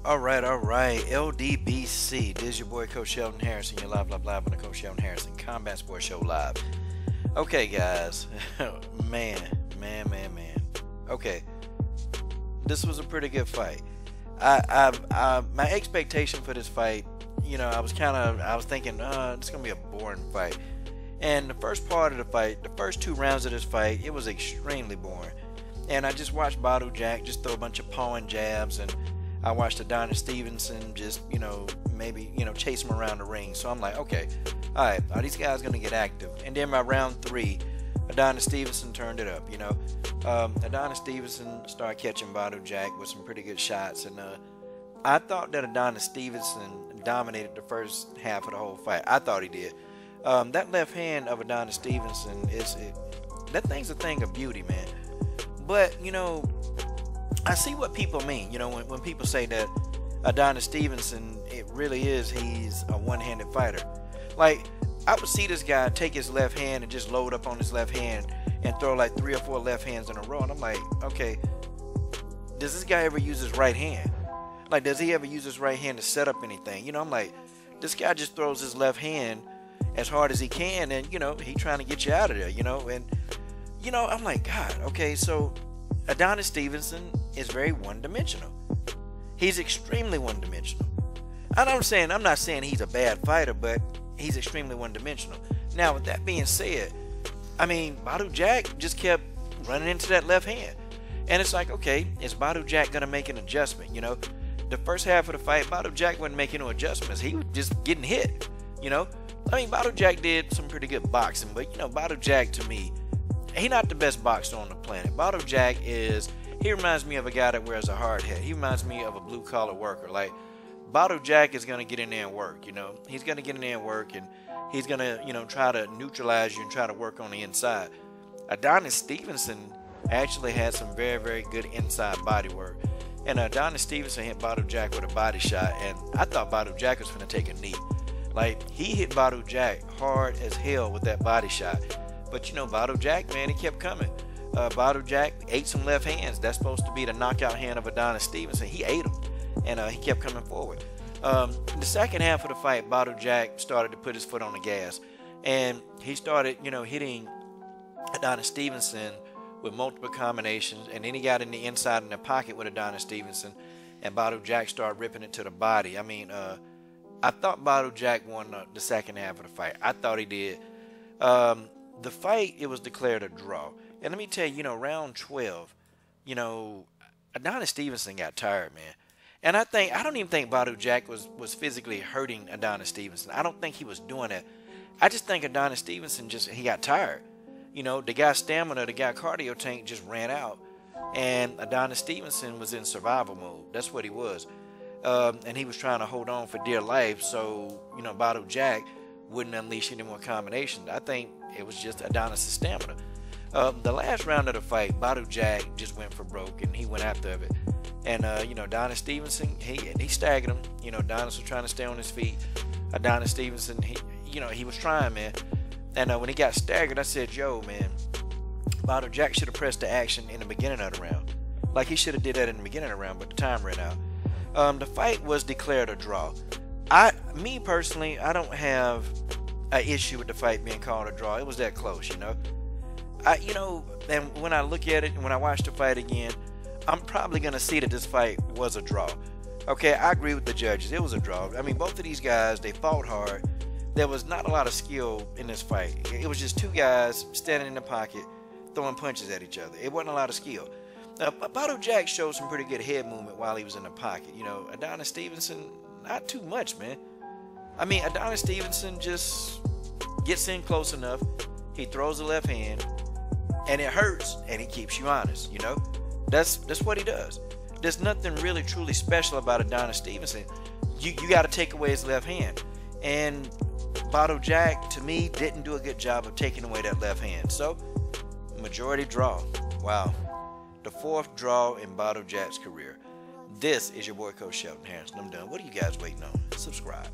All right. LDBC. This is your boy Coach Sheldon Harrison. You're live on the Coach Sheldon Harrison Combat Sports Show live. Okay, guys. man. Okay, this was a pretty good fight. My expectation for this fight, I was thinking, it's gonna be a boring fight. And the first part of the fight, the first 2 rounds of this fight, it was extremely boring. And I just watched Badou Jack just throw a bunch of pawing jabs, and I watched Adonis Stevenson just, maybe, chase him around the ring. So I'm like, okay, all right, are these guys going to get active? And then by round 3, Adonis Stevenson turned it up, Adonis Stevenson started catching Badou Jack with some pretty good shots. And I thought that Adonis Stevenson dominated the first half of the whole fight. I thought he did. That left hand of Adonis Stevenson, that thing's a thing of beauty, man. But, I see what people mean, when people say that Adonis Stevenson, he's a one-handed fighter. Like, I would see this guy take his left hand and just load up on his left hand and throw like 3 or 4 left hands in a row. And I'm like, okay, does this guy ever use his right hand? Like, does he ever use his right hand to set up anything? I'm like, this guy just throws his left hand as hard as he can, and, he trying to get you out of there, and, I'm like, God, okay, so Adonis Stevenson is very one-dimensional. He's extremely one-dimensional. I'm not saying he's a bad fighter, but he's extremely one-dimensional. Now, with that being said, Badou Jack just kept running into that left hand. And it's like, okay, is Badou Jack going to make an adjustment? The first half of the fight, Badou Jack wasn't making no adjustments. He was just getting hit, Badou Jack did some pretty good boxing, but, Badou Jack, to me, he's not the best boxer on the planet. Badou Jack he reminds me of a guy that wears a hard hat. He reminds me of a blue-collar worker. Like, Badou Jack is going to get in there and work, He's going to get in there and work, and he's going to, try to neutralize you and try to work on the inside. Adonis Stevenson actually had some very, very good inside body work. And Adonis Stevenson hit Badou Jack with a body shot, and I thought Badou Jack was going to take a knee. Like, he hit Badou Jack hard as hell with that body shot. But, Badou Jack, man, he kept coming. Badou Jack ate some left hands. That's supposed to be the knockout hand of Adonis Stevenson. He ate them, and he kept coming forward. In the second half of the fight, Badou Jack started to put his foot on the gas, and he started, hitting Adonis Stevenson with multiple combinations, and then he got in the inside in the pocket with Adonis Stevenson, and Badou Jack started ripping it to the body. I thought Badou Jack won the second half of the fight. I thought he did. The fight, it was declared a draw. And let me tell you, round 12, Adonis Stevenson got tired, man. And I don't even think Badou Jack was physically hurting Adonis Stevenson. I don't think he was doing it. I just think Adonis Stevenson he got tired. The guy's stamina, the guy's cardio tank just ran out. And Adonis Stevenson was in survival mode. That's what he was. And he was trying to hold on for dear life so, Badou Jack wouldn't unleash any more combinations. I think it was just Adonis' stamina. The last round of the fight, Badou Jack just went for broke, and he went after it. And, Adonis Stevenson, he staggered him. Adonis was trying to stay on his feet. Adonis Stevenson, he was trying, man. And when he got staggered, I said, yo, man, Badou Jack should have pressed the action in the beginning of the round. Like, he should have did that in the beginning of the round, but the time ran out. The fight was declared a draw. Me personally, I don't have an issue with the fight being called a draw. It was that close, and when I look at it and when I watch the fight again, I'm probably going to see that this fight was a draw. Okay, I agree with the judges. It was a draw. Both of these guys, they fought hard. There was not a lot of skill in this fight. It was just 2 guys standing in the pocket, throwing punches at each other. It wasn't a lot of skill. Badou Jack showed some pretty good head movement while he was in the pocket. Adonis Stevenson, not too much, man. Adonis Stevenson just gets in close enough. He throws the left hand, and it hurts, and he keeps you honest, That's what he does. There's nothing really truly special about Adonis Stevenson. You got to take away his left hand. And Badou Jack, to me, didn't do a good job of taking away that left hand. So, majority draw. Wow. The 4th draw in Badou Jack's career. This is your boy Coach Sheldon Harrison. I'm done. What are you guys waiting on? Subscribe.